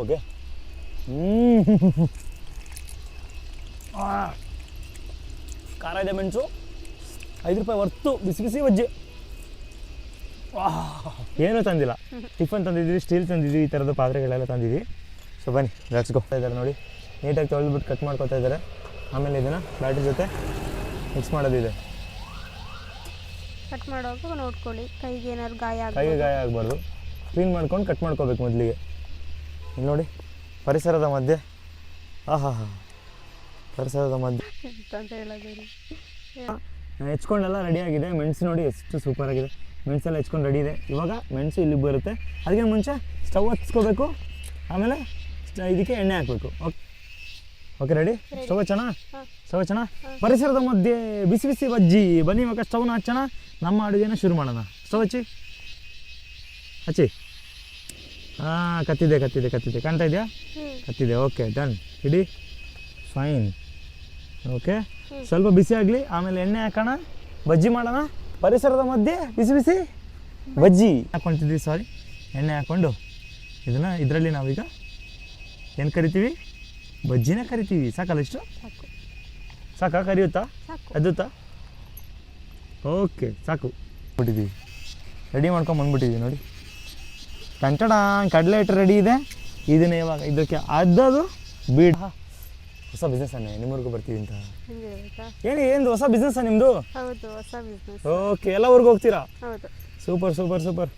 Okay. ಖಾರ ಇದೆ, ಮೆಣಸು. 5 ರೂಪಾಯಿ ವರ್ತು ಬಿಸಿ ಬಿಸಿ ಬಜ್ಜಿ. ಏನೂ ತಂದಿಲ್ಲ, ಟಿಫನ್ ತಂದಿದ್ವಿ, ಸ್ಟೀಲ್ ತಂದಿದ್ವಿ, ಈ ಥರದ ಪಾತ್ರೆಗಳೆಲ್ಲ ತಂದಿದ್ವಿ. ಸೊ ಬನ್ನಿ ಲೆಟ್ಸ್ ಗೋ. ಇದ್ದಾರೆ ನೋಡಿ, ನೀಟಾಗಿ ತೊಳೆದ್ಬಿಟ್ಟು ಕಟ್ ಮಾಡ್ಕೊತಾ ಇದ್ದಾರೆ. ಆಮೇಲೆ ಇದನ್ನು ಬ್ಯಾಟ್ರಿ ಜೊತೆ ಮಿಕ್ಸ್ ಮಾಡೋದಿದೆ. ಕಟ್ ಮಾಡುವಾಗ ನೋಡ್ಕೊಳ್ಳಿ, ಕೈಗೆ ಏನಾದ್ರು ಗಾಯ ಆಗಬಾರ್ದು. ಕ್ಲೀನ್ ಮಾಡ್ಕೊಂಡು ಕಟ್ ಮಾಡ್ಕೋಬೇಕು ಮೊದಲಿಗೆ. ಇಲ್ಲಿ ನೋಡಿ, ಪರಿಸರದ ಮಧ್ಯೆ, ಪರಿಸರದ ಮಧ್ಯೆ ಅಂತ ಹೇಳೋದು. ಹೆಚ್ಕೊಂಡೆಲ್ಲ ರೆಡಿಯಾಗಿದೆ. ಮೆಣಸು ನೋಡಿ ಎಷ್ಟು ಸೂಪರಾಗಿದೆ. ಮೆಣಸೆಲ್ಲ ಹೆಚ್ಕೊಂಡು ರೆಡಿ ಇದೆ. ಇವಾಗ ಮೆಣಸು ಇಲ್ಲಿಗೆ ಬರುತ್ತೆ. ಅದಕ್ಕೆ ಮುಂಚೆ ಸ್ಟವ್ ಹಚ್ಕೋಬೇಕು, ಆಮೇಲೆ ಇದಕ್ಕೆ ಎಣ್ಣೆ ಹಾಕಬೇಕು. Okay ready? ಸ್ಟವ್ ಹಚ್ಚೋಣ. ಪರಿಸರದ ಮಧ್ಯೆ ಬಿಸಿ ಬಿಸಿ ಬಜ್ಜಿ. ಬನ್ನಿ ಇವಾಗ ಸ್ಟವ್ನ ಹಚ್ಚೋಣ, ನಮ್ಮ ಅಡುಗೆನ ಶುರು ಮಾಡೋಣ. ಸ್ಟವ್ ಹಚ್ಚಿ. ಹಾಂ, ಕತ್ತಿದೆ. ಕಾಣ್ತಾ ಇದೆಯಾ? ಕತ್ತಿದೆ. Okay, done. ಇಡಿ, ಫೈನ್. ಓಕೆ, ಸ್ವಲ್ಪ ಬಿಸಿ ಆಗಲಿ, ಆಮೇಲೆ ಎಣ್ಣೆ ಹಾಕೋಣ, ಬಜ್ಜಿ ಮಾಡೋಣ. ಪರಿಸರದ ಮಧ್ಯೆ ಬಿಸಿ ಬಿಸಿ ಬಜ್ಜಿ ಹಾಕ್ಕೊಳ್ತಿದ್ವಿ. ಎಣ್ಣೆ ಹಾಕ್ಕೊಂಡು ಇದರಲ್ಲಿ ನಾವೀಗ ಏನು ಕರಿತೀವಿ? ಬಜ್ಜಿನ ಕರಿತೀವಿ. ಸಾಕಲ್ಲ ಇಷ್ಟು? ಸಾಕಾ? ಕರಿಯುತ್ತಾ? ಅದುತ್ತಾ? ಓಕೆ, ಸಾಕು. ಬಿಟ್ಟಿದ್ದೀವಿ, ರೆಡಿ ಮಾಡ್ಕೊಂಡು ಬಂದ್ಬಿಟ್ಟಿದ್ದೀವಿ ನೋಡಿ. ಟಂಟಡ ಕಡಲೆ ಹಿಟ್ಟು ರೆಡಿ ಇದೆ. ಇದನ್ನೇ ಇವಾಗ ಇದಕ್ಕೆ ಅದ್ದದು ಬೀಡ್. ಹೊಸ ಬಿಸ್ನೆಸ್ ಅನ್ನೇ, ನಿಮ್ಮೂರಿಗೂ ಬರ್ತೀವಿ ಅಂತ. ಏನು ಹೊಸ ಬಿಸ್ನೆಸ್ ನಿಮ್ಮದು? ಹೌದು, ಹೊಸ ಬಿಸ್ನೆಸ್. ಓಕೆ, ಎಲ್ಲ ಊರಿಗೆ ಹೋಗ್ತೀರಾ? ಹೌದು. ಸೂಪರ್.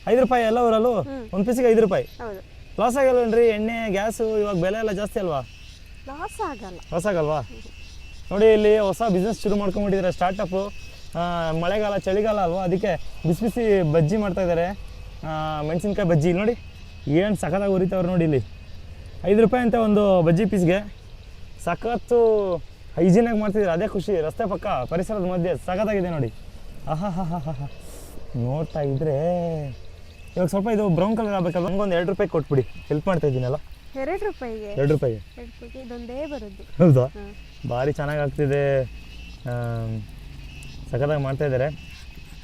5 ರೂಪಾಯಿ ಎಲ್ಲ ಊರಲ್ಲೂ? ಒಂದು ಪೀಸಿಗೆ 5 ರೂಪಾಯಿ. ಹೌದು. ಲಾಸ್ ಆಗಲ್ವೇನ್ರಿ? ಎಣ್ಣೆ, ಗ್ಯಾಸು ಇವಾಗ ಬೆಲೆ ಎಲ್ಲ ಜಾಸ್ತಿ ಅಲ್ವಾ? ಲಾಸ್ ಆಗಲ್ವಾ? ನೋಡಿ, ಇಲ್ಲಿ ಹೊಸ ಬಿಸ್ನೆಸ್ ಶುರು ಮಾಡ್ಕೊಂಡ್ಬಿಟ್ಟಿದ್ದಾರೆ, ಸ್ಟಾರ್ಟಪ್ಪು. ಮಳೆಗಾಲ, ಚಳಿಗಾಲ ಅಲ್ವಾ, ಅದಕ್ಕೆ ಬಿಸಿ ಬಿಸಿ ಬಜ್ಜಿ ಮಾಡ್ತಾಯಿದ್ದಾರೆ. ಮೆಣಸಿನ್ಕಾಯಿ ಬಜ್ಜಿ ನೋಡಿ, ಏನು ಸಖತ್ತಾಗಿ ಉರಿತವ್ರು ನೋಡಿ. ಇಲ್ಲಿ 5 ರೂಪಾಯಿ ಅಂತ ಒಂದು ಬಜ್ಜಿ ಪೀಸ್ಗೆ. ಸಖತ್ತು ಹೈಜೀನಾಗಿ ಮಾಡ್ತಿದ್ದಾರೆ, ಅದೇ ಖುಷಿ. ರಸ್ತೆ ಪಕ್ಕ, ಪರಿಸರದ ಮಧ್ಯೆ ಸಖತ್ತಾಗಿದೆ ನೋಡಿ. ನೋಡ್ತಾ ಇದ್ರೆ ಇವಾಗ ಸ್ವಲ್ಪ ಇದು ಬ್ರೌನ್ ಕಲರ್ ಆಗಬೇಕಲ್ಲ. ನಮಗೊಂದು 2 ರೂಪಾಯಿ ಕೊಟ್ಬಿಡಿ, ಹೆಲ್ಪ್ ಮಾಡ್ತಾ ಇದ್ದೀನಲ್ಲ. 2 ರೂಪಾಯಿಗೆ? 2 ರೂಪಾಯಿಗೆ ಇದೊಂದೇ ಬರೋದು. ಹೌದಾ? ಭಾರಿ ಚೆನ್ನಾಗಿ ಆಗ್ತಿದೆ, ಸಖತ್ತಾಗಿ ಮಾಡ್ತಾಯಿದ್ದಾರೆ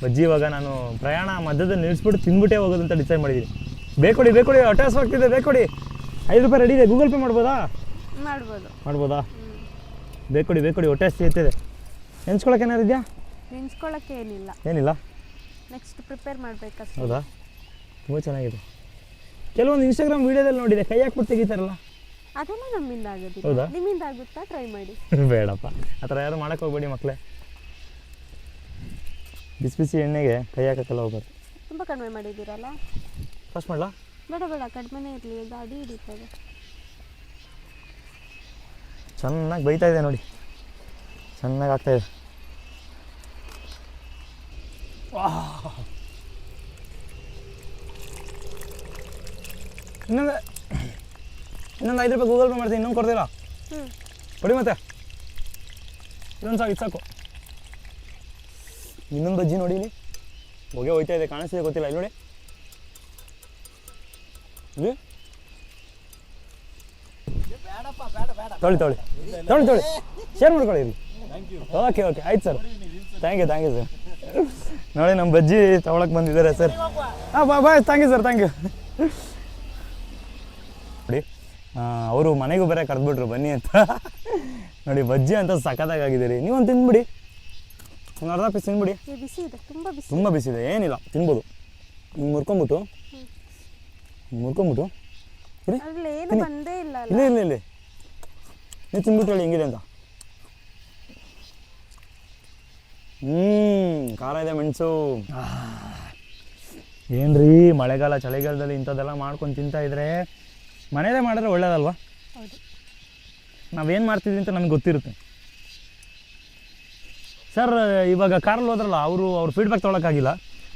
ಬಜ್ಜಿ. ಇವಾಗ ನಾನು ಪ್ರಯಾಣ ಮಧ್ಯದಲ್ಲಿ ನಿಲ್ಲಿಸ್ಬಿಟ್ಟು ತಿಂದ್ಬಿಟ್ಟೇ ಹೋಗೋದು ಅಂತ ಡಿಸೈಡ್ ಮಾಡಿದ್ದೀನಿ. ಬೇಕೊಡಿ, ಹೊಟ್ಟೆ ಹಸಿವಾಗ್ತಿದೆ, ಬೇಕೊಡಿ. 5 ರೂಪಾಯಿ ರೆಡಿ ಇದೆ. ಗೂಗಲ್ ಪೇ ಮಾಡ್ಬೋದಾ? ಮಾಡ್ಬೋದಾ? ಬೇಕೊಡಿ, ಹೊಟ್ಟೆ ಹಸಿತಿದೆ. ನೆನ್ಸ್ಕೊಳಕ್ಕೆ ಏನಾರು ಇದೆಯಾ? ನೆನ್ಸ್ಕೊಳಕ್ಕೆ ಏನಿಲ್ಲ. ನೆಕ್ಸ್ಟ್ ಪ್ರಿಪೇರ್ ಮಾಡಬೇಕಷ್ಟೇ. ಹೌದಾ? ತುಂಬ ಚೆನ್ನಾಗಿದೆ. ಕೆಲವೊಂದು ಇನ್ಸ್ಟಾಗ್ರಾಮ್ ವೀಡಿಯೋದಲ್ಲಿ ನೋಡಿದೆ, ಕೈ ಹಾಕ್ಬಿಟ್ಟು ತೆಗಿತಾರಲ್ಲ, ಅದೆಲ್ಲ ನಮ್ಮಿಂದ ಆಗೋದಿಲ್ಲ. ಹೌದಾ? ನಿಮ್ಮಿಂದ ಆಗುತ್ತಾ? ಟ್ರೈ ಮಾಡಿ. ಬೇಡಪ್ಪ, ಆ ಥರ ಯಾರು ಮಾಡೋಕ್ಕೆ ಹೋಗ್ಬೇಡಿ ಮಕ್ಕಳೇ. ಬಿಸಿ ಬಿಸಿ ಎಣ್ಣೆಗೆ ಕೈ ಹಾಕೋಕ್ಕೆಲ್ಲ ಹೋಗ್ಬಾರ್ದು. ತುಂಬ ಕಡಿಮೆ ಮಾಡಿದ್ದೀರಲ್ಲ. ಫಸ್ಟ್ ಮಾಡಲಾ? ಬೇಡ, ಕಡಿಮೆನೇ ಇರಲಿ, ಅದು ಅಡಿ ಹಿಡಿತದೆ. ಚೆನ್ನಾಗಿ ಬೈತಾ ಇದೆ ನೋಡಿ, ಚೆನ್ನಾಗಿ ಆಗ್ತಾಯಿದೆ. ಇನ್ನೊಂದು 5 ರೂಪಾಯಿ ಗೂಗಲ್ ಪೇ ಮಾಡ್ತೀನಿ. ಇನ್ನೊಂದು ಕೊಡ್ತೀರಾ? ಕೊಡಿ ಮತ್ತೆ. ಇನ್ನೊಂದು ಸಾಕು. ಇನ್ನೊಂದು ಬಜ್ಜಿ ನೋಡಿ, ಇಲ್ಲಿ ಹೊಗೆ ಹೋಯ್ತಾ ಇದೆ, ಕಾಣಿಸ್ತಿದೆ ಗೊತ್ತಿಲ್ಲ. ಇಲ್ಲಿ ನೋಡಿ, ಇಲ್ಲಿ ತೊಳಿ ಶೇರ್ ಮಾಡ್ಕೊಳ್ಳಿ ಇಲ್ಲಿ. ಓಕೆ, ಆಯ್ತು ಸರ್. Thank you sir. ನೋಡಿ, ನಮ್ಮ ಬಜ್ಜಿ ತಗೊಳಕ್ಕೆ ಬಂದಿದ್ದಾರೆ sir. Bye. Thank you sir. ನೋಡಿ, ಅವರು ಮನೆಗೂ ಬೇರೆ ಕರೆದ್ಬಿಟ್ರು ಬನ್ನಿ ಅಂತ. ನೋಡಿ, ಬಜ್ಜಿ ಅಂತ ಸಖತ್ತಾಗಿದ್ದೀರಿ. ನೀವೊಂದು ತಿಂದ್ಬಿಡಿ, ಒಂದು ಅರ್ಧ ಪೀಸ್ ತಿಂದ್ಬಿಡಿ. ತುಂಬ ಬಿಸಿ ಇದೆ, ಏನಿಲ್ಲ, ತಿನ್ಬೋದು. ಹಿಂಗೆ ಮುರ್ಕೊಂಬಿಟ್ಟು ಇಲ್ಲ ನೀವು ತಿಂದ್ಬಿಟ್ಟು ಹೇಳಿ ಹೆಂಗಿದೆ ಅಂತ. ಖಾರ ಇದೆ, ಮೆಣಸು. ಏನ್ರಿ, ಮಳೆಗಾಲ ಚಳಿಗಾಲದಲ್ಲಿ ಇಂಥದ್ದೆಲ್ಲ ಮಾಡ್ಕೊಂಡು ತಿಂತಾ ಇದ್ರೆ ಮನೇಲೇ ಮಾಡಿದ್ರೆ ಒಳ್ಳೇದಲ್ವಾ? ನಾವೇನು ಮಾಡ್ತಿದ್ವಿ ಅಂತ ನಮ್ಗೆ ಗೊತ್ತಿರುತ್ತೆ. ಸರ್, ಇವಾಗ ಕಾರಲ್ಲಿ ಹೋದ್ರಲ್ಲ, ಅವ್ರ ಫೀಡ್ಬ್ಯಾಕ್ ತೊಗೊಳಕ್ಕಾಗಿಲ್ಲ.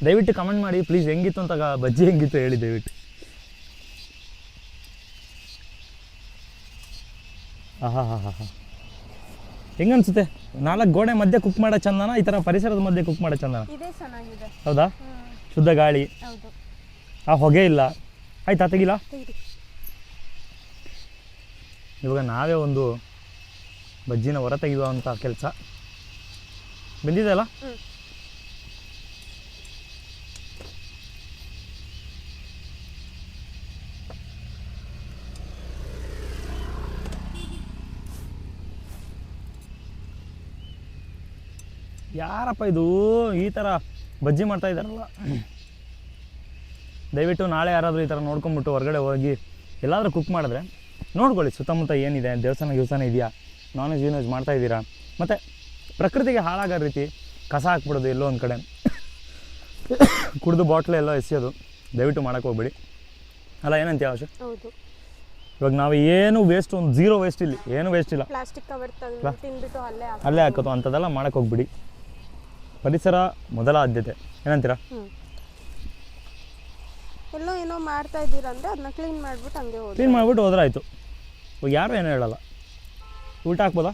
ದಯವಿಟ್ಟು ಕಮೆಂಟ್ ಮಾಡಿ ಪ್ಲೀಸ್, ಹೆಂಗಿತ್ತು ಅಂತ. ಬಜ್ಜಿ ಹೆಂಗಿತ್ತು ಹೇಳಿ ದಯವಿಟ್ಟು. ಹೆಂಗನ್ಸುತ್ತೆ? 4 ಗೋಡೆ ಮಧ್ಯೆ ಕುಕ್ ಮಾಡೋ ಚಂದನ, ಈ ಥರ ಪರಿಸರದ ಮಧ್ಯೆ ಕುಕ್ ಮಾಡೋ ಚಂದನ? ಹೌದಾ? ಶುದ್ಧ ಗಾಳಿ, ಆ ಹೊಗೆ ಇಲ್ಲ. ಆಯ್ತಾ, ತೆಗಿಲ್ಲ? ಇವಾಗ ನಾವೇ ಒಂದು ಬಜ್ಜಿನ ಹೊರ ತೆಗೆಯುವಂಥ ಕೆಲಸ ಬಂದಿದೆ ಅಲ್ಲ. ಯಾರಪ್ಪ ಇದು ಈ ಥರ ಬಜ್ಜಿ ಮಾಡ್ತಾ ಇದ್ದಾರಲ್ಲ. ದಯವಿಟ್ಟು ನಾಳೆ ಯಾರಾದರೂ ಈ ಥರ ನೋಡ್ಕೊಂಬಿಟ್ಟು ಹೊರಗಡೆ ಹೋಗಿ ಎಲ್ಲಾದರೂ ಕುಕ್ ಮಾಡಿದ್ರೆ ನೋಡ್ಕೊಳ್ಳಿ ಸುತ್ತಮುತ್ತ ಏನಿದೆ, ದೇವಸ್ಥಾನ ಇದೆಯಾ, ನಾನ್ ವೆಜ್ ಮಾಡ್ತಾ ಇದ್ದೀರಾ. ಮತ್ತು ಪ್ರಕೃತಿಗೆ ಹಾಳಾಗೋ ರೀತಿ ಕಸ ಹಾಕ್ಬಿಡೋದು ಎಲ್ಲೋ ಒಂದು ಕಡೆ, ಕುಡಿದು ಬಾಟ್ಲ್ ಎಲ್ಲೋ ಎಸೆಯೋದು ದಯವಿಟ್ಟು ಮಾಡೋಕ್ಕೆ ಹೋಗ್ಬೇಡಿ ಅಲ್ಲ. ಏನಂತೀಯ ಆಶು? ಹೌದು. ಇವಾಗ ನಾವು ಏನು ವೇಸ್ಟ್, ಒಂದು 0 ವೇಸ್ಟ್ ಇಲ್ಲಿ, ಏನು ವೇಸ್ಟ್ ಇಲ್ಲ. ಪ್ಲಾಸ್ಟಿಕ್ ಕವರ್ ತಿಂದ್ಬಿಟ್ಟು ಅಲ್ಲೇ ಹಾಕೋದು ಅಂಥದ್ದೆಲ್ಲ ಮಾಡೋಕ್ಕೆ ಹೋಗ್ಬಿಡಿ. ಪರಿಸರ ಮೊದಲ ಆದ್ಯತೆ. ಏನಂತೀರಾ? ಎಲ್ಲೋ ಏನೋ ಮಾಡ್ತಾ ಇದ್ದೀರಾ ಅಂದರೆ ಅದನ್ನ ಕ್ಲೀನ್ ಮಾಡಿಬಿಟ್ಟು ಹಂಗೆ ಹೋಗಿ ಕ್ಲೀನ್ ಮಾಡಿಬಿಟ್ಟು ಹೋದ್ರಾಯ್ತು. ಇವಾಗ ಯಾರು ಏನೂ ಹೇಳಲ್ಲ. ಊಟ ಹಾಕ್ಬೋದಾ?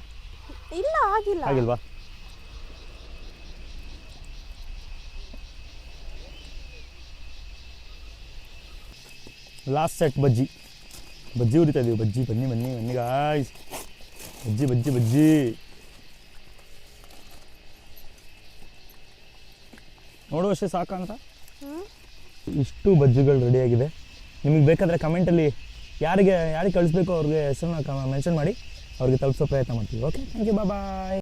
ಇಲ್ಲ, ಆಗಿಲ್ಲ. ಆಗಿಲ್ವಾ? ಲಾಸ್ಟ್ ಸೆಟ್ ಬಜ್ಜಿ ಉರಿತಾ ಇದೀವಿ. ಬಜ್ಜಿ ಬನ್ನಿ ಗಾಯ್ಸ್. ಬಜ್ಜಿ ನೋಡುವಷ್ಟೇ ಸಾಕಂತ ಇಷ್ಟು ಬಜ್ಜಿಗಳು ರೆಡಿಯಾಗಿದೆ. ನಿಮಗೆ ಬೇಕಾದರೆ ಕಮೆಂಟಲ್ಲಿ ಯಾರಿಗೆ ಕಳಿಸ್ಬೇಕು ಅವ್ರಿಗೆ ಹೆಸರನ್ನ ಮೆನ್ಷನ್ ಮಾಡಿ ಅವ್ರಿಗೆ ತಲುಪಿಸೋ ಪ್ರಯತ್ನ ಮಾಡ್ತೀವಿ. Okay, thank you, bye.